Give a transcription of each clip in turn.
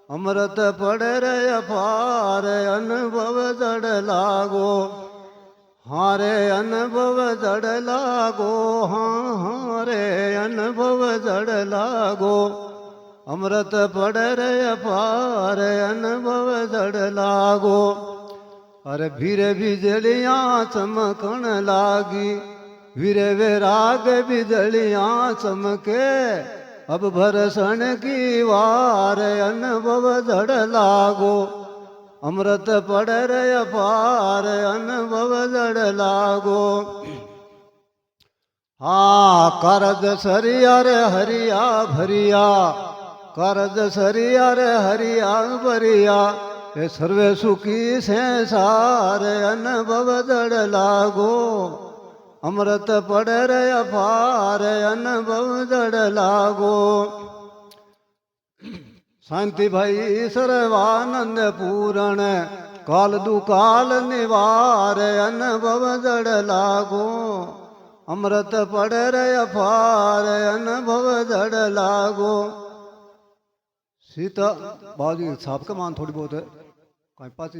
अमृत पड़े रे अपार अनुभव जड़ लागो। हाँ रे अनुभव जड़ लागो, हाँ रे अनुभव जड़ लागो। अमृत पड़े रे अपार अनुभव जड़ लागो। अरे भीरे बिजलियाँ चमकण लागी, वीरे विराग बिजलियाँ चमके। अब भरसन की वार अनुभव जड़ लागो। अमृत पड़े रे अपार अनुभव जड़ लागो। हाँ करज सरिया रे हरिया भरिया, करज सरिया रे हरिया भरिया। ये सर्वे सुखी संसार अनुभव जड़ लागो। अमृत पड़े रे अपार अनुभव जड़ लागो। शांति भाई सर्वानंद पूरण, काल दुकाल निवार अनुभव जड़ लागो। अमृत पड़े रे अपार अनुभव जड़ लागो। सीता बाजी छाप का मान थोड़ी बहुत है, कहीं पास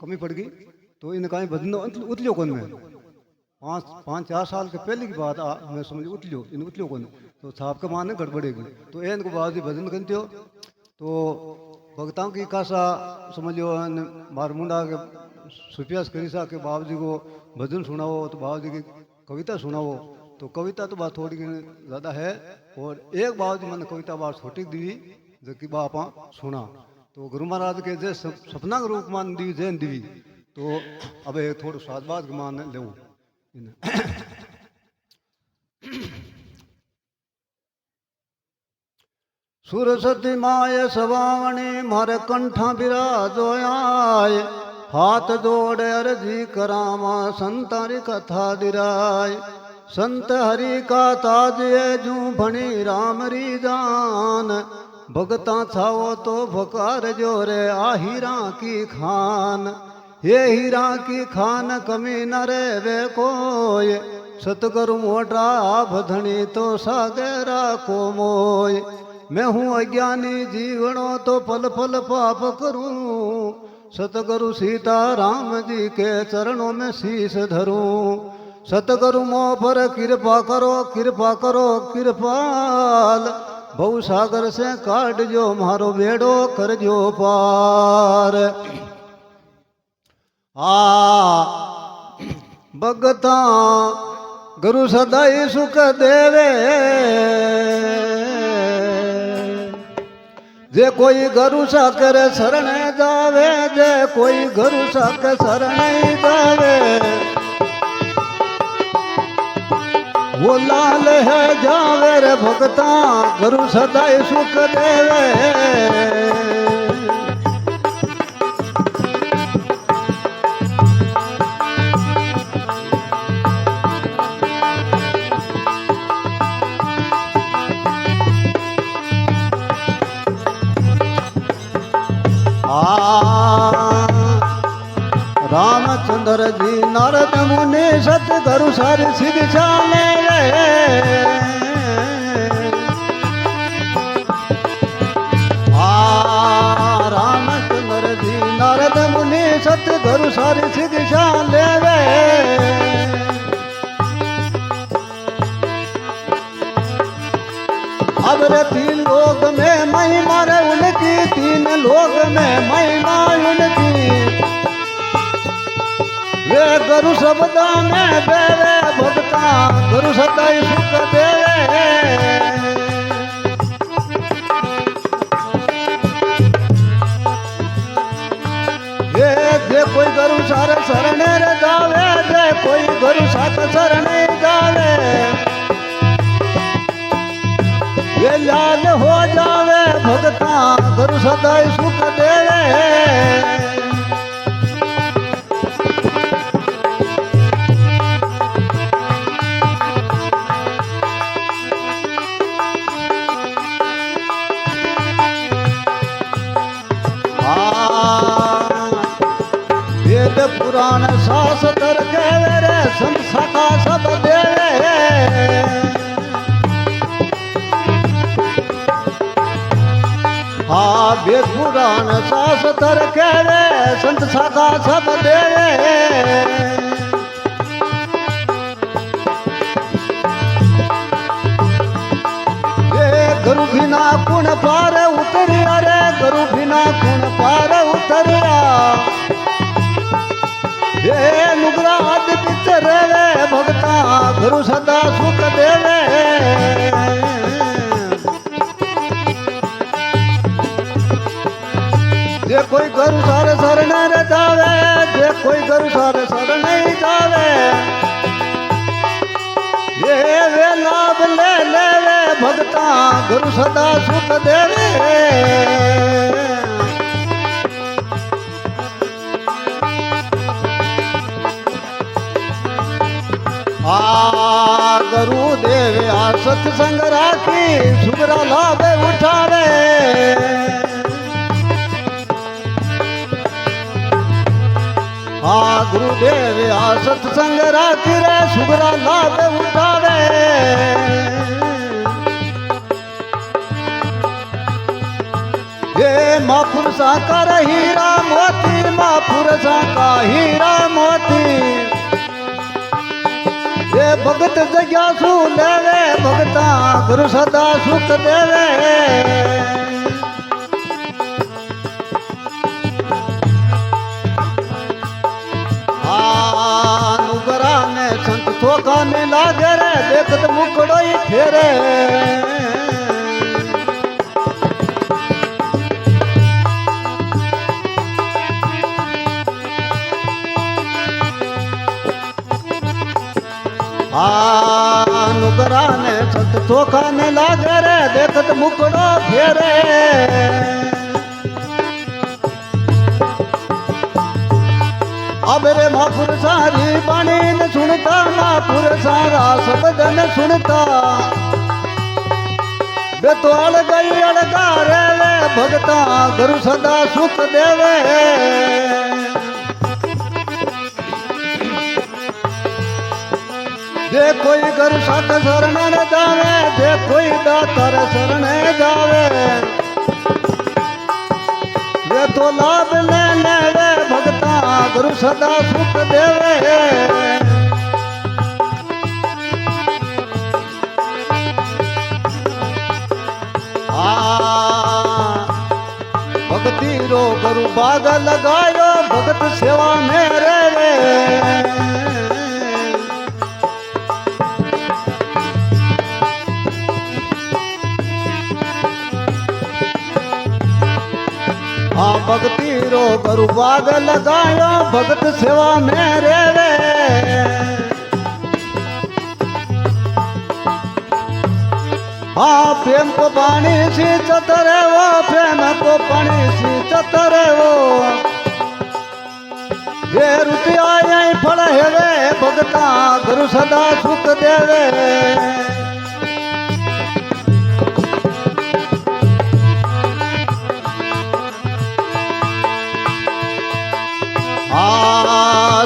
कमी पड़ गई तो इन कहीं भजन उतलियो कौन में 5-4 साल के पहले की बात मैं समझ उतलियो कौन तो छाप का मान गड़बड़ेगी तो एन को बाजी भजन करते हो तो भक्ताओं की कासा समझो मार मुंडा के सुपियास करी सा के बाबू जी को भजन सुनाओ तो बाबू जी की कविता सुनाओ तो कविता तो बात थोड़ी ज़्यादा है और एक बाबू जी मैंने कविता बात छोटी दी जो कि बापा सुना तो गुरु महाराज के जे सपना के रूप मान दी जैन दी तो अब थोड़ा स्वादबाद के मान ले सुरसती माय सवावणी मारे कंठा बिराजो आय। हाथ जोड़ अर्जी करामा संतारी कथा दिराय। संत हरि का ताज जू भणी राम री जान। भगता छाओ तो भकार जोरे आ हीरा की खान। ये हीरा की खान कमी न रे वे कोय। सतगुरु मोटा भधनी तो सागरा को मोय। मैं हूँ अज्ञानी जीवनो तो पल पल पाप करूं। सतगुरु सीता राम जी के चरणों में शीश धरूं। सतगुरु मोह पर कृपा करो कृपा करो कृपाल। बहु सागर से काट जो मारो बेड़ो कर जो पार। भगता गुरु सदाई सुख देवे। जे कोई गुरु साकर शरण जावे जे कोई गुरु साकर शरण जावे वो लाल है जावे रे भगता गुरु सदाई सुख देवे। रामचंद्र जी नारद मुनि सतगुरु सारी शिक्षा ले। रामचंद्र जी नारद मुनि सतगुरु सारी शिक्षा ले। अब रे 3 लोक में महिमा रे उनकी 3 लोक में महिमा उनकी। वे गुरु शब्दा में बेरे भगता गुरु सदाई सुख देवे। ये जे कोई गुरु सार शरण रे जावे जे कोई गुरु साथ शरण जावे ये लाल हो जावे भगता गुरु सदाई सुख देवे। वेद पुराण शास्त्र के रे संसाका सब देवे। હા વેદ પુરાણ શાસ્ત્ર કહેવે સંત શાખા સબ દેવે गुरु बिना कुण पार उतरिया रे गुरु बिना कुण पार उतरिया ये नुगरा आदि पिक्चर रे भगता गुरु सदा सुख देवे जे कोई गुरु सारे शरण रे जावे जे कोई गुरु सारे शरण नहीं जावे ये वे लाभ ले ले भगता गुरु सदा सुख देवे आ गुरु देवे आ सत्संग राखी सुगरा लाभ उठावे आ गुरुदेव आ सत्संग राखी रे सुगरा लाभ उठावे ये महापुरुषा का हीरा मोती महापुरुषा का हीरा मोती ये भगत जग्या सु लेवे भगता गुरु सदा सुख देवे नुगरा ने संत थोका ने लागे रे देखत मुकड़ो ही फेरे नुगरा ने संत थोका ने लागे रे देखत मुकड़ो फेरे अब रे महापुरुषा री बाणी न सुनता महापुरुषा रा शब्द न सुनता बे तो अलगई अलगा रे भगता गुरु सदा सुख देवे जे कोई गुरु साथ शरण न जावे जे कोई दातर शरण जावे ये तो लाभ ले ले भगता गुरु सदा सुख देवे भक्ति रो गुरु बाग लगायो भगत सेवा में रे भक्ति रो गुरु बाग लगायो भगत सेवा में रे हाँ प्रेम को पानी सी चतरे वो प्रेम को पानी सी चतरे वो ये रुतिया यही फल हेवे भगता गुरु सदा सुख देवे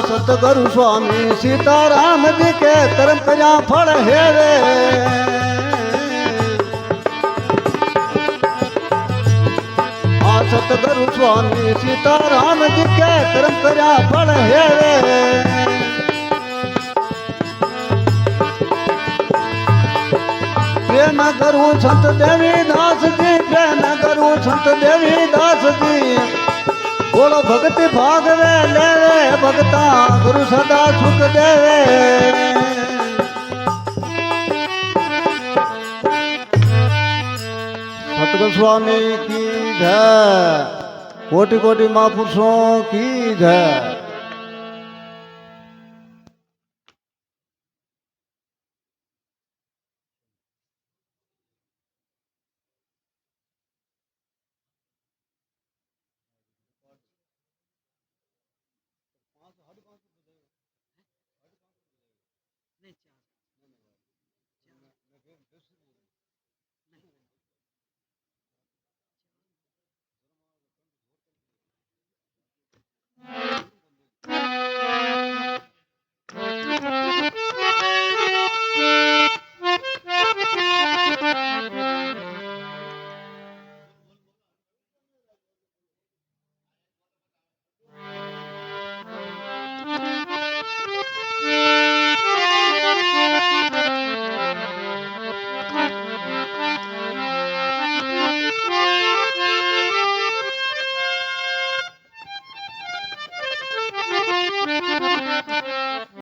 सतगुरु स्वामी सीताराम जी के कर्म कया फल हेवे सतगुरु स्वामी सीताराम जी के कर्म कया फल हेवे प्रेम करू संत देवी दास जी प्रेम करू संत देवी दास जी बोलो भक्ति भागवे लेवे भगता गुरु सदा सुख देवे सतगुरु स्वामी की जय कोटि कोटि महापुरुषों की जय।